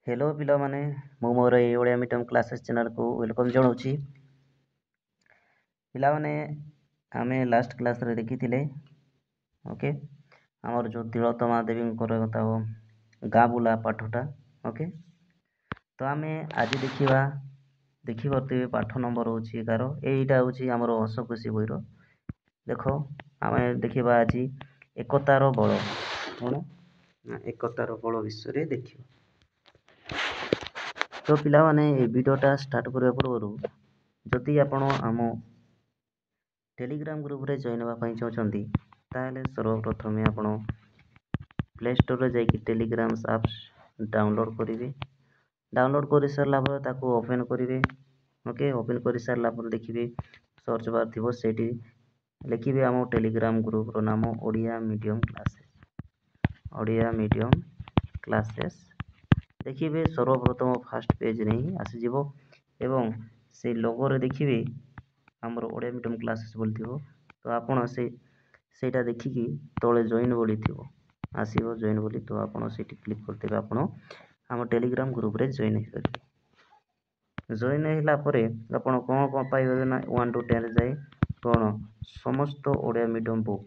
Hello पिलामाने मु मोर ए Odia medium classes channel को welcome जनाऊँगी। पिलामाने आमे लास्ट क्लास रे देखिथिले ओके हमर जो तिलोत्तमा देवी कथा हो गाँ बुला पाठटा ओके तो आमे आज देखिए पाठ नंबर हूँ 11 एटा हूँ आमर हस खुशी बईर देख आमे देखा आज एकतार बल कौन एकतार बल विषय देखिए। तो पिला माने ए वीडियोटा स्टार्ट करने पूर्व जदि आपण आम टेलीग्राम ग्रुप रे जॉइन होगा चाहते ताहले सर्वप्रथम आपण प्ले स्टोर रे जाइए टेलीग्राम एप्स डाउनलोड करेंगे। डाउनलोड कर सारा पर ताको ओपन करेंगे ओके ओपन कर सारा पर देखिए सर्च बार थी से लिखिए आम टेलीग्राम ग्रुप रो नाम ओडिया मीडियम क्लासेस देखिए सर्वप्रथम फास्ट पेज नहीं आसीज एवं से लोगोरे देखिए आमर ओडिया मीडियम क्लासेस बोली थी तो आपड़ सेटा देखिकी तले जॉइन बोली थी आसो जॉइन बोली तो आपड़ से क्लिक करते आप आम टेलीग्राम ग्रुप रे जॉइन हो पारे। जॉइन होगापर आप कौन पाइबे ना 1 to 10 जाए कौन समस्त ओडिया मीडियम बुक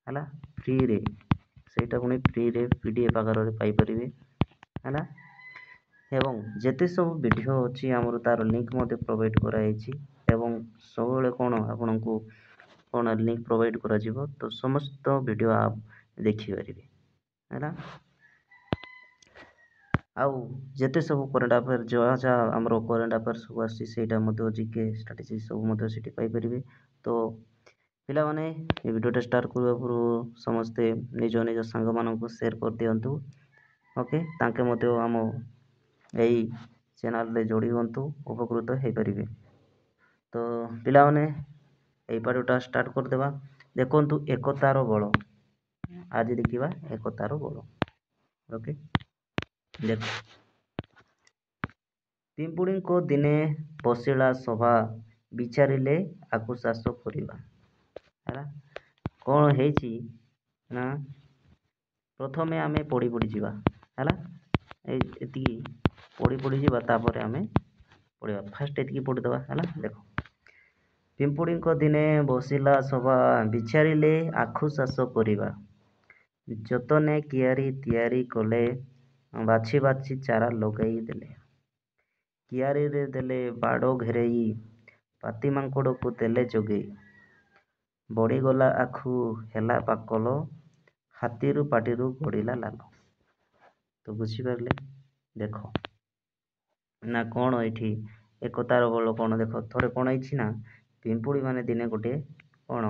है फ्री रे सेटा पुणी फ्री रे पीडीएफ आकार पाइपर है एवं जेते सब वीडियो अच्छी आमर तार लिंक प्रोवाइड कराई एवं सब कौन आपण को कौन लिंक प्रोवाइड करा तो समस्त वीडियो आप देखिपारे है आउ जेते सब करेन्ट अफेयर जहाँ जहाँ आमर करेन्ट अफेयर सब आसटा जीके स्ट्राटेजी सब पाइपर। तो पिला माने ये वीडियोटा स्टार्ट करने पूर्व समस्ते निज निज सांग मानक शेयर कर दिंतु ओके तांके मध्य आम यही चैनल रे जोड़ी हूँ उपकृत हो पारे। तो पिला माने यही पाठटा स्टार्ट करदेवा देखु एकतार बल आज देखा एकतार बल ओके देख पिंपुड़ी को दिने बसिला सभा विचारिले आकु चाष करवा है कौन है ना प्रथमे आमे पढ़ी पढ़ी जावा है ये पढ़ी पढ़ी जावा तापर आमे पढ़ा फास्ट ये पढ़ीदवा है देख पिंपुड़ी को दिने बसिला सभा विचारिले आखु चाष करवा जतने कियारी तैयारी कले बाछी बाछी चारा लगाई देले कियारी रे देले बाड़ घेरई पाती मांकड़ को देले जोगई बड़ीगला आखु हेला पाकल हाथीरू पाटिरू गड़िला लाल। तो बुझीपारे देख ना कौन ये एकतार बल कौन देख थोड़े कौन है ना पिंपुड़ी माने दिने गोटे कौन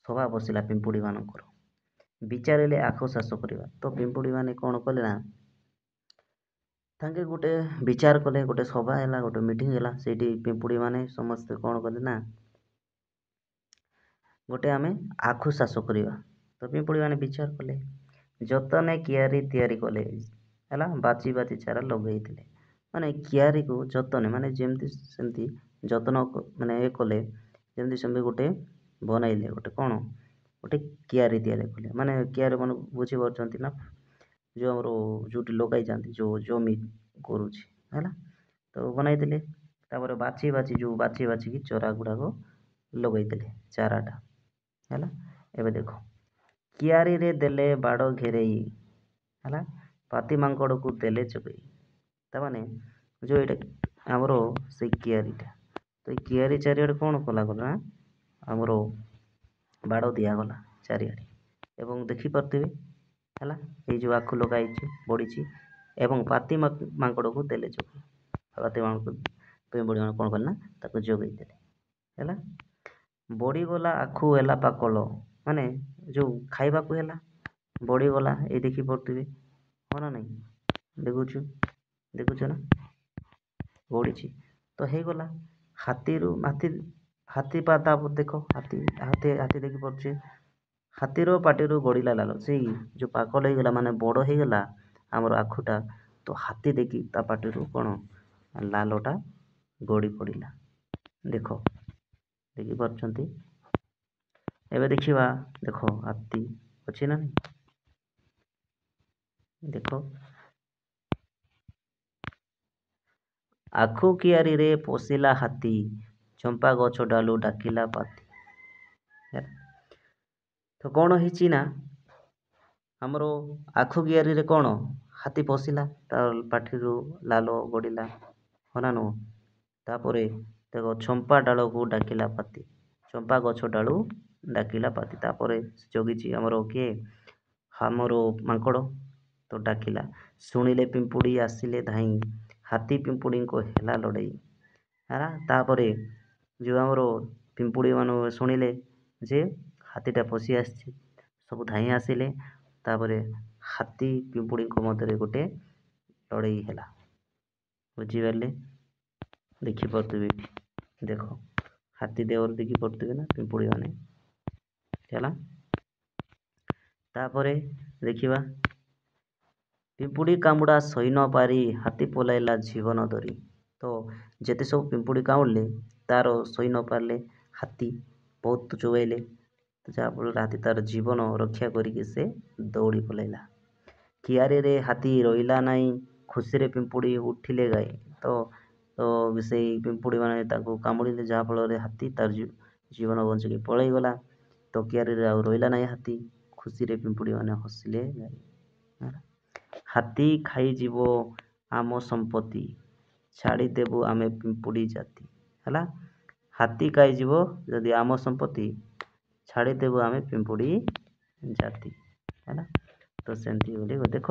सभा बसिला पिंपुड़ी मानकर विचारे आखु चाष करवा तो पिंपुड़ी माने कौन कले ना तांके गोटे विचार कले गोटे सभा है गोटे मीटिंग है से पिंपुड़ी माने समस्ते कौन कले ना गोटे आमे आखु चाष करवा तो पिंपुड़ी माने विचार कले जतने कियारी तैयारी कले है बाची बाची चारा लगे माने कियारी को जतने माने जमती सेमती जतन माने ये कले जमती सेमती गोटे बनइले गोटे कौन गोटे कियारी तैयारी कले माने कियारी मन बुझी पार्टी ना जो आमर जो लगे जाती जो जमी करुँच है तो बनई तापर बाछी बाछी जो बाछी बाछी चरा गुड़ाक लगे चाराटा है एवं देख कियारी रे देले बाड़ घेरई है पाती मांकड़ को देले चगई ताने जो ये आमर से कियारीटा तो कियारी चारिआडे कौन कला ना आमर बाड़ दिगला चारिआडे एवं देखिपे है ये जो आखु लगाई बढ़ी एवं पाती मांकड़ को देले जोगई पाती मांकड़ पिंपुड़ी माने कौन कले ना जोगई देले है बड़ीगला आखु हेला पाकल माने जो खाइबा को हेला बड़ीगला ये देखी पड़े हाँ ना नहीं देखुच ना बढ़ी तो हो गला हाथी हाथी पाता देख हाथी हाथी हाथी देखी पड़े हाथीर पाटिरू गड़िला लाल से जो पाकल हो गला माने बड़ हो गला आमर आखुटा तो हाथी देखी ता पाटिरू कौन लालटा गड़ी पड़ा देख देखी पार्टी एवं देखा देख हाथी अच्छी ना नहीं देख ଆଖୁ କିଆରୀରେ ପଶିଲା ହାତୀ, ଚମ୍ପା ଗଛ ଡାଳୁ ଡାକିଲା ପାତି। ହେଲା। ତ କ'ଣ ହେଇଛି ନା ଆମର ଆଖୁ କିଆରୀରେ କ'ଣ ହାତୀ ପଶିଲା, ତା ପାଟିରୁ ଲାଲ ଗଡ଼ିଲା, ହଁ ନା ନୁହଁ? ତାପରେ ଦେଖ ଚମ୍ପା ଡାଳକୁ ଡାକିଲା ପାତି, ଚମ୍ପା ଗଛ ଡାଳୁ ଡାକିଲା ପାତି। ତାପରେ ଜଗିଛି ଆମର କିଏ? ଆମର ମାଙ୍କଡ଼। ତ ଡାକିଲା, ଶୁଣିଲେ ପିମ୍ପୁଡ଼ି ଆସିଲେ ଧାଇଁ, ହାତୀ ପିମ୍ପୁଡ଼ିଙ୍କ ହେଲା ଲଢ଼େଇ। ହେଲା। ତାପରେ ଯେଉଁ ଆମର ପିମ୍ପୁଡ଼ି ମାନେ ଶୁଣିଲେ ଯେ ହାତୀଟା ପଶି ଆସିଛି, ସବୁ ଧାଇଁ ଆସିଲେ। ତାପରେ ହାତୀ ପିମ୍ପୁଡ଼ିଙ୍କ ମଧ୍ୟରେ ଗୋଟେ ଲଢ଼େଇ ହେଲା। ବୁଝିପାରିଲେ? ଦେଖିପାରୁଥିବେ ଦେଖ, ହାତୀ ଦେହରୁ ଦେଖିପାରୁଥିବେ ନା ପିମ୍ପୁଡ଼ି ମାନେ। ହେଲା। ତାପରେ ଦେଖିବା, ପିମ୍ପୁଡ଼ି କାମୁଡ଼ା ସହି ନ ପାରି, ହାତୀ ପଲାଇଲା ଜୀବନ ଧରି। ତ ଯେତେ ସବୁ ପିମ୍ପୁଡ଼ି କାମୁଡ଼ିଲେ, ତାର ସହି ନ ପାରିଲେ ହାତୀ ବହୁତ ଚୋବାଇଲେ, ଯାହାଫଳରେ ହାତୀ ତାର ଜୀବନ ରକ୍ଷା କରିକି ସେ ଦୌଡ଼ି ପଳାଇଲା। କିଆରୀରେ ହାତୀ ରହିଲା ନାହିଁ, ଖୁସିରେ ପିମ୍ପୁଡ଼ି ଉଠିଲେ ଗାଇ। ତ ସେଇ ପିମ୍ପୁଡ଼ି ମାନେ ତାକୁ କାମୁଡ଼ିଲେ, ଯାହାଫଳରେ ହାତୀ ତାର ଜୀବନ ବଞ୍ଚିକି ପଳାଇଗଲା। ତ କିଆରୀରେ ଆଉ ରହିଲା ନାହିଁ ହାତୀ, ଖୁସିରେ ପିମ୍ପୁଡ଼ି ମାନେ ହସିଲେ ଗାଇ। ହାତୀ ଖାଇଯିବ ଆମ ସମ୍ପତ୍ତି, ଛାଡ଼ିଦେବୁ ଆମେ ପିମ୍ପୁଡ଼ି ଜାତି। ହେଲା। ହାତୀ ଖାଇଯିବ ଯଦି ଆମ ସମ୍ପତ୍ତି, ଛାଡ଼ିଦେବୁ ଆମେ ପିମ୍ପୁଡ଼ି ଜାତି। ହେଲା। ତ ସେମିତି ବୋଲି ଦେଖ,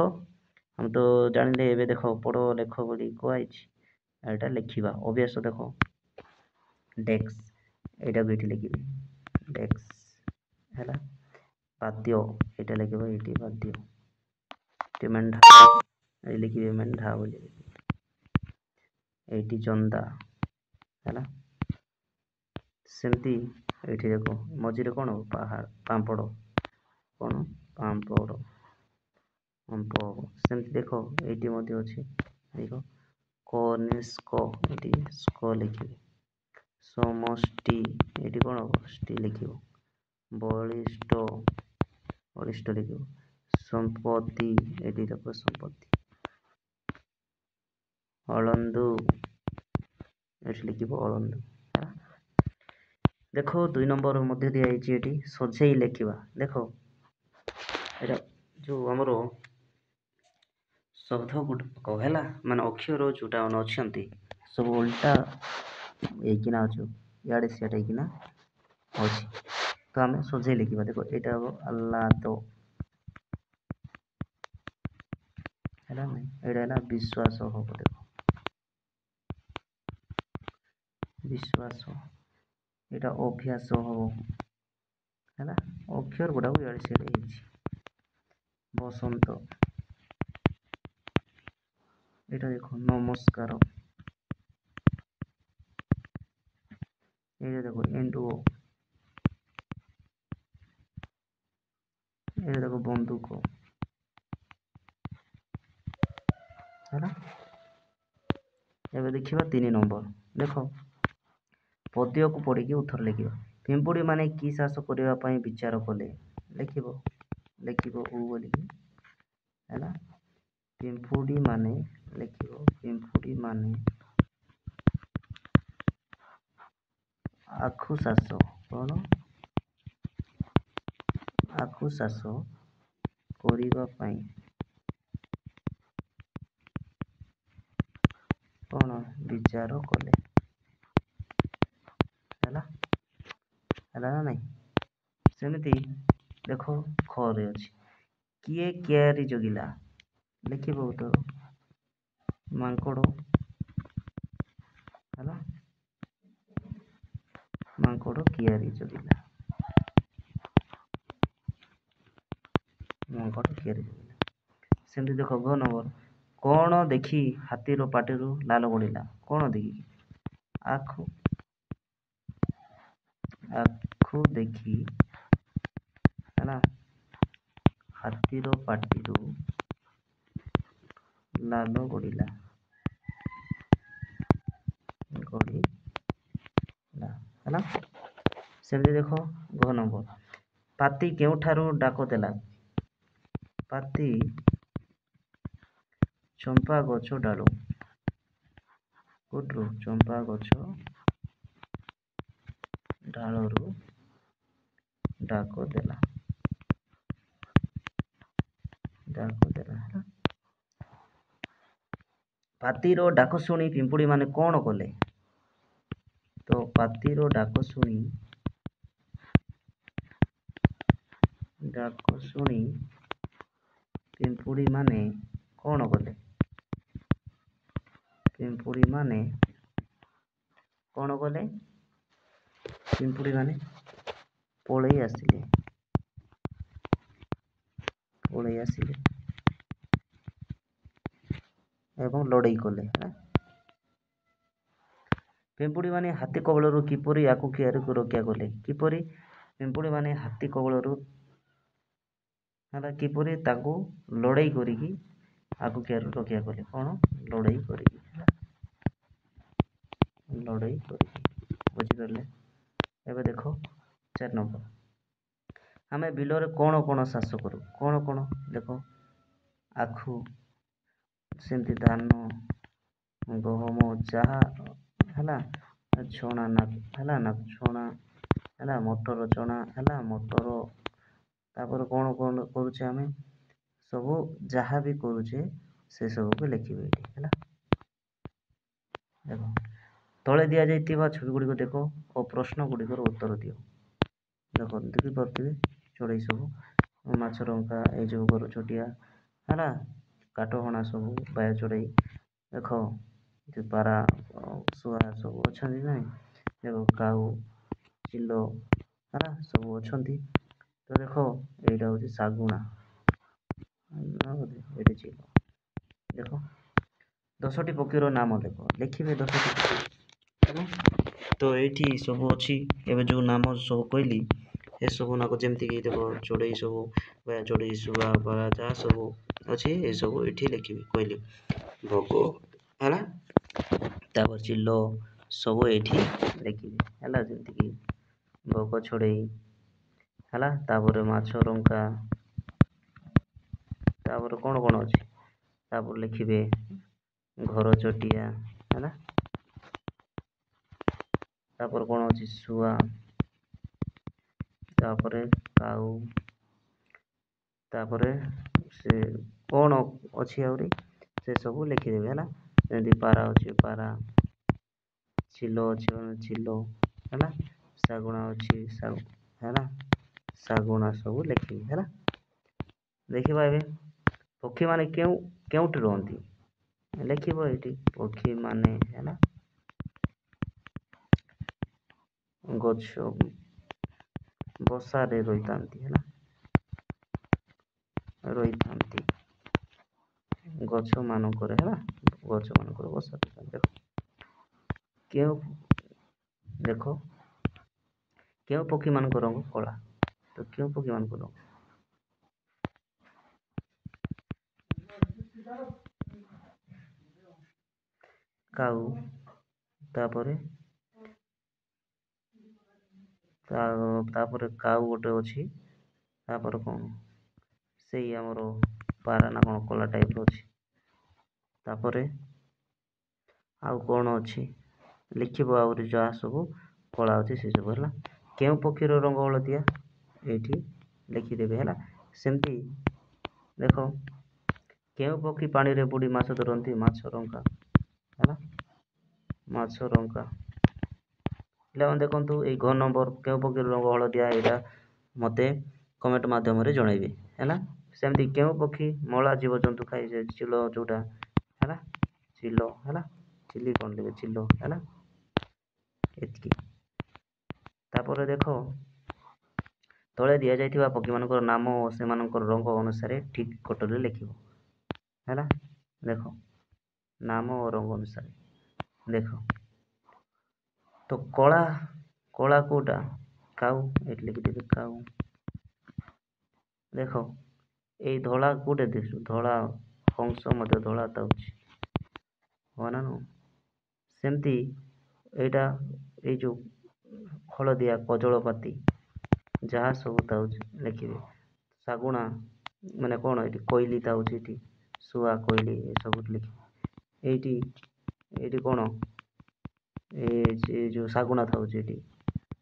ଆମେ ତ ଜାଣିଲେ। ଏବେ ଦେଖ, ପଢ଼ ଲେଖ ବୋଲି କୁହାଯାଇଛି। ଏଇଟା ଲେଖିବା ଅଭ୍ୟାସ। ଦେଖ, ଡେସ୍କ, ଏଇଟାକୁ ଏଇଠି ଲେଖିବେ ଡେସ୍କ। ହେଲା। ବାଦ୍ୟ, ଏଇଟା ଲେଖିବ ଏଇଠି ବାଦ୍ୟ। ମେଣ୍ଢା, ଏଇ ଲେଖିବେ ମେଣ୍ଢା ବୋଲି। ଏଇଠି ଜନ୍ଦା। ହେଲା। ସେମିତି ଏଇଠି ଦେଖ, ମଝିରେ କ'ଣ ପାମ୍ପଡ଼, କ'ଣ ପାମ୍ପଡ଼, ସେମିତି ଦେଖ ଏଇଠି ମଧ୍ୟ ଅଛି। ଦେଖ, କନିଷ୍କ, ଏଇଠି ସ୍କ ଲେଖିବେ। ସମଷ୍ଟି, ଏଇଠି କ'ଣ ଷ୍ଟି ଲେଖିବ। ବଳିଷ୍ଠ, ବଳିଷ୍ଠ ଲେଖିବ। ସମ୍ପତ୍ତି, ଏଇଠି ଦେଖ ସମ୍ପତ୍ତି। ଅଳନ୍ଦୁ, ଏଠି ଲେଖିବ ଅଳନ୍ଦୁ। ଦେଖ 2 ନମ୍ବର ମଧ୍ୟ ଦିଆଯାଇଛି ଏଠି, ସଜେଇ ଲେଖିବା। ଦେଖ, ଏଇଟା ଯେଉଁ ଆମର ଶବ୍ଦ ଗୁଡ଼ାକ, ହେଲା, ମାନେ ଅକ୍ଷର ଯେଉଁଟା ମାନେ ଅଛନ୍ତି, ସବୁ ଓଲଟା ହେଇକିନା ଅଛୁ, ଇଆଡ଼େ ସିଆଡ଼େ ହେଇକିନା ଅଛି। ତ ଆମେ ସଜେଇ ଲେଖିବା। ଦେଖ, ଏଇଟା ହେବ ଆହ୍ଲାଦ। ହେଲା ନାଇଁ? ଏଇଟା ହେଲା ବିଶ୍ୱାସ ହବ। ଦେଖ, ବିଶ୍ୱାସ। ଏଇଟା ଅଭ୍ୟାସ ହବ। ହେଲା। ଅକ୍ଷର ଗୁଡ଼ାକ ଇଆଡ଼େ ସିଆଡ଼େ ହେଇଛି। ବସନ୍ତ, ଏଇଟା ଦେଖ ନମସ୍କାର। ଏଇଟା ଦେଖ ଏଣ୍ଡୁଅ। ଏଇଟା ଦେଖ ବନ୍ଧୁକ। ହେଲା। ଏବେ ଦେଖିବା 3 ନମ୍ବର। ଦେଖ, ପଦ୍ୟକୁ ପଢ଼ିକି ଉତ୍ତର ଲେଖିବା। ପିମ୍ପୁଡ଼ି ମାନେ କି ଚାଷ କରିବା ପାଇଁ ବିଚାର କଲେ? ଲେଖିବ ଉ ବୋଲିକି। ହେଲା। ପିମ୍ପୁଡ଼ି ମାନେ, ଲେଖିବ ପିମ୍ପୁଡ଼ି ମାନେ ଆଖୁ ଚାଷ, କ'ଣ ଆଖୁ ଚାଷ କରିବା ପାଇଁ କ'ଣ ବିଚାର କଲେ? ହେଲା। ହେଲା ନା ନାଇଁ? ସେମିତି ଦେଖ, ଖରେ ଅଛି, କିଏ କିଆରୀ ଜଗିଲା? ଲେଖିବ ଉତ୍ତର, ମାଙ୍କଡ଼। ହେଲା। ମାଙ୍କଡ଼ କିଆରୀ ଜଗିଲା। ମାଙ୍କଡ଼ କିଆରୀ ଜଗିଲା। ସେମିତି ଦେଖ, ଘ ନମ୍ବର, କ'ଣ ଦେଖି ହାତୀର ପାଟିରୁ ଲାଲ ଗଡ଼ିଲା? କ'ଣ ଦେଖିକି? ଆଖୁ। ଆଖୁ ଦେଖି, ହେଲା, ହାତୀର ପାଟିରୁ ଲାଲ ଗଡ଼ିଲା। ହେଲା। ସେମିତି ଦେଖ, ଘ ନମ୍ବର, ପାତି କେଉଁଠାରୁ ଡାକ ଦେଲା? ପାତି ଚମ୍ପା ଗଛ ଡାଳୁ। କୋଉଠୁ? ଚମ୍ପା ଗଛ ଡାଳରୁ ଡାକ ଦେଲା ହେଲା। ପାତିର ଡାକ ଶୁଣି ପିମ୍ପୁଡ଼ି ମାନେ କଣ କଲେ? ତ ପାତିର ଡାକ ଶୁଣି ପିମ୍ପୁଡ଼ି ମାନେ କଣ କଲେ? ପିମ୍ପୁଡ଼ି ମାନେ କଣ କଲେ? ପିମ୍ପୁଡ଼ି ମାନେ ପଳେଇ ଆସିଲେ ଏବଂ ଲଢ଼େଇ କଲେ। ପିମ୍ପୁଡ଼ି ମାନେ ହାତୀ କବଳରୁ କିପରି ଆକୁ କିଆରୀକୁ ରକ୍ଷା କଲେ? କିପରି ପିମ୍ପୁଡ଼ି ମାନେ ହାତୀ କବଳରୁ ହେଲା କିପରି ତାକୁ ଲଢ଼େଇ କରିକି ଆକୁ କିଆରୀରୁ ରକ୍ଷା କଲେ? କଣ? ଲଢ଼େଇ କରିକି ବୁଝିପାରିଲେ? ଏବେ ଦେଖ 4 ନମ୍ବର। ଆମେ ବିଲରେ କଣ କଣ ଚାଷ କରୁ? କଣ ଦେଖ, ଆଖୁ, ସେମିତି ଧାନ, ଗହମ, ଯାହା ହେଲା, ଛଣା ଛଣା ହେଲା, ମଟର ଚଣା ହେଲା, ମଟର, ତାପରେ କଣ କରୁଛେ ଆମେ ସବୁ ଯାହା ବି କରୁଛେ ସେ ସବୁକୁ ଲେଖିବେ ଏଠି ହେଲା। ଦେଖ, ତଳେ ଦିଆଯାଇଥିବା ଛବି ଗୁଡ଼ିକ ଦେଖ ଓ ପ୍ରଶ୍ନ ଗୁଡ଼ିକର ଉତ୍ତର ଦିଅ। ଦେଖ, ଦେଖିପାରୁଥିବେ ଚଢ଼େଇ ସବୁ, ମାଛ ରଙ୍କା, ଏଇ ଯେଉଁ ଗରଚଟିଆ ହେଲା, କାଠହଣା ସବୁ, ବାୟା ଚଢ଼େଇ, ଦେଖ ପାରା, ଶୁଆ ସବୁ ଅଛନ୍ତି ନାଇଁ, ଦେଖ କାଉ, ଚିଲ ହେଲା ସବୁ ଅଛନ୍ତି। ତ ଦେଖ, ଏଇଟା ହେଉଛି ଶାଗୁଣା, ଏଇଠି ଚିଲ। ଦେଖ, 10ଟି ପକ୍ଷୀର ନାମ ଲେଖିବେ 10ଟି ପକ୍ଷୀ। ତ ଏଇଠି ସବୁ ଅଛି, ଏବେ ଯେଉଁ ନାମ ସବୁ କହିଲି ଏସବୁ ନାକ ଯେମିତିକି ଦେଖ, ଚଢ଼େଇ ସବୁ, ବାୟା ଚଢ଼େଇ, ଶୁଆ, ପାରା, ଯାହା ସବୁ ଅଛି ଏସବୁ ଏଠି ଲେଖିବି କହିଲି। ବଗ ହେଲା, ତାପରେ ଚିଲ ସବୁ ଏଇଠି ଲେଖିବି ହେଲା, ଯେମିତିକି ବଗ, ଚଢ଼େଇ ହେଲା, ତାପରେ ମାଛ ରଙ୍କା, ତାପରେ କଣ ଅଛି, ତାପରେ ଲେଖିବେ ଘରଚଟିଆ ହେଲା, ତାପରେ କଣ ଅଛି, ଶୁଆ, ତାପରେ କାଉ, ତାପରେ ସେ କଣ ଅଛି ଆହୁରି ସେ ସବୁ ଲେଖିଦେବେ ହେଲା। ଯେମିତି ପାରା ଅଛି ପାରା, ଚିଲ ଅଛି ଚିଲ ହେଲା, ଶାଗୁଣା ଅଛି ହେଲା, ଶାଗୁଣା ସବୁ ଲେଖିବେ ହେଲା। ଦେଖିବା ଏବେ ପକ୍ଷୀମାନେ କେଉଁଠି ରୁହନ୍ତି? ଲେଖିବ ଏଇଠି ପକ୍ଷୀମାନେ ହେଲା, ଗଛ ବସାରେ ରହିଥାନ୍ତି ହେଲା, ଗଛ ମାନଙ୍କରେ ହେଲା, ଗଛ ମାନଙ୍କରେ ବସା କେଉଁ ଦେଖ, କେଉଁ ପକ୍ଷୀ ମାନଙ୍କ ରଙ୍ଗ କଳା? ତ କେଉଁ ପକ୍ଷୀ ମାନଙ୍କ ରଙ୍ଗ? କାଉ, ତାପରେ କାଉ ଗୋଟେ ଅଛି, ତାପରେ କଣ ସେଇ ଆମର ପାରା ନା କଣ କଳା ଟାଇପର ଅଛି, ତାପରେ ଆଉ କଣ ଅଛି ଲେଖିବ, ଆହୁରି ଯାହା ସବୁ କଳା ଅଛି ସେ ସବୁ ହେଲା। କେଉଁ ପକ୍ଷୀର ରଙ୍ଗ ହଳଦିଆ? ଏଇଠି ଲେଖିଦେବେ ହେଲା। ସେମିତି ଦେଖ, କେଉଁ ପକ୍ଷୀ ପାଣିରେ ବୁଡ଼ି ମାଛ ଧରନ୍ତି? ମାଛ ରଙ୍କା ହେଲା, ମାଛ ରଙ୍କା। ପିଲାମାନେ ଦେଖନ୍ତୁ, ଏଇ ଘ ନମ୍ବର କେଉଁ ପକ୍ଷୀର ରଙ୍ଗ ହଳଦିଆ, ଏଇଟା ମୋତେ କମେଣ୍ଟ ମାଧ୍ୟମରେ ଜଣାଇବେ ହେଲା। ସେମିତି କେଉଁ ପକ୍ଷୀ ମଳା ଜୀବଜନ୍ତୁ ଖାଇଯାଏ? ଚିଲ ଯୋଉଟା ହେଲା, ଚିଲ ହେଲା, ଚିଲି କଣ ଲେଖେ ଚିଲ ହେଲା, ଏତିକି। ତାପରେ ଦେଖ, ତଳେ ଦିଆଯାଇଥିବା ପକ୍ଷୀମାନଙ୍କର ନାମ ଓ ସେମାନଙ୍କର ରଙ୍ଗ ଅନୁସାରେ ଠିକ୍ କୋଠରୀରେ ଲେଖିବ ହେଲା। ଦେଖ, ନାମ ଓ ରଙ୍ଗ ଅନୁସାରେ ଦେଖ, ତ କଳା କୋଉଟା? କାଉ, ଏଠି ଲେଖିଦେବେ କାଉ। ଦେଖ, ଏଇ ଧଳା କୋଉଟା ଦେଖୁ? ଧଳା ହଂସ ମଧ୍ୟ ଧଳା ଥାଉଛି, ହଁ ନା ନୁହଁ? ସେମିତି ଏଇଟା ଏଇ ଯୋଉ ହଳଦିଆ କଜଳପାତି, ଯାହା ସବୁ ଥାଉଛି ଲେଖିବେ। ଶାଗୁଣା ମାନେ କଣ? ଏଠି କୋଇଲି ଥାଉଛି, ଏଠି ଶୁଆ, କୋଇଲି ଏସବୁ ଲେଖିବେ। ଏଇଠି କଣ? ଏ ଯେଉଁ ଶାଗୁଣା ଥାଉଛି ଏଠି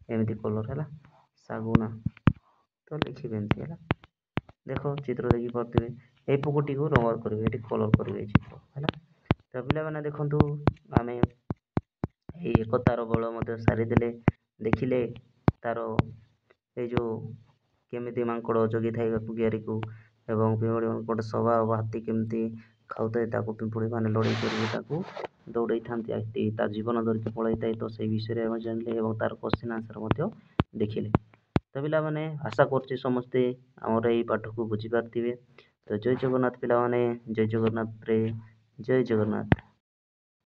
ଏମିତି କଲର୍ ହେଲା, ଶାଗୁଣା ତ ଲେଖିବେ ଏମିତି ହେଲା। ଦେଖ ଚିତ୍ର ଦେଖି ପାରୁଥିବେ, ଏଇ ପୋକଟିକୁ ରଙ୍ଗ କରିବେ, ଏଠି କଲର୍ କରିବେ ଏଇ ଚିତ୍ର ହେଲା। ତ ପିଲାମାନେ ଦେଖନ୍ତୁ ଆମେ ଏଇ ଏକତାର ବଳ ମଧ୍ୟ ସାରିଦେଲେ, ଦେଖିଲେ ତାର ଏଇ ଯେଉଁ କେମିତି ମାଙ୍କଡ଼ ଜଗିଥାଏ କିଆରୀକୁ, ଏବଂ ପିମ୍ପୁଡ଼ି ଗୋଟେ ସ୍ୱଭାବ ହାତୀ କେମିତି ଖାଉଥାଏ ତାକୁ ପିମ୍ପୁଡ଼ି ମାନେ ଲଢ଼େଇ କରିକି ତାକୁ ଦୌଡ଼େଇଥାନ୍ତି, ହାତୀ ତା ଜୀବନ ଧରିକି ପଳାଇଥାଏ। ତ ସେଇ ବିଷୟରେ ଆମେ ଜାଣିଲେ ଏବଂ ତାର କୋଶ୍ଚିନ୍ ଆନ୍ସର୍ ମଧ୍ୟ ଦେଖିଲେ। ତ ପିଲାମାନେ ଆଶା କରୁଛି ସମସ୍ତେ ଆମର ଏଇ ପାଠକୁ ବୁଝିପାରିଥିବେ। ତ ଜୟ ଜଗନ୍ନାଥ ପିଲାମାନେ, ଜୟ ଜଗନ୍ନାଥରେ ଜୟ ଜଗନ୍ନାଥ।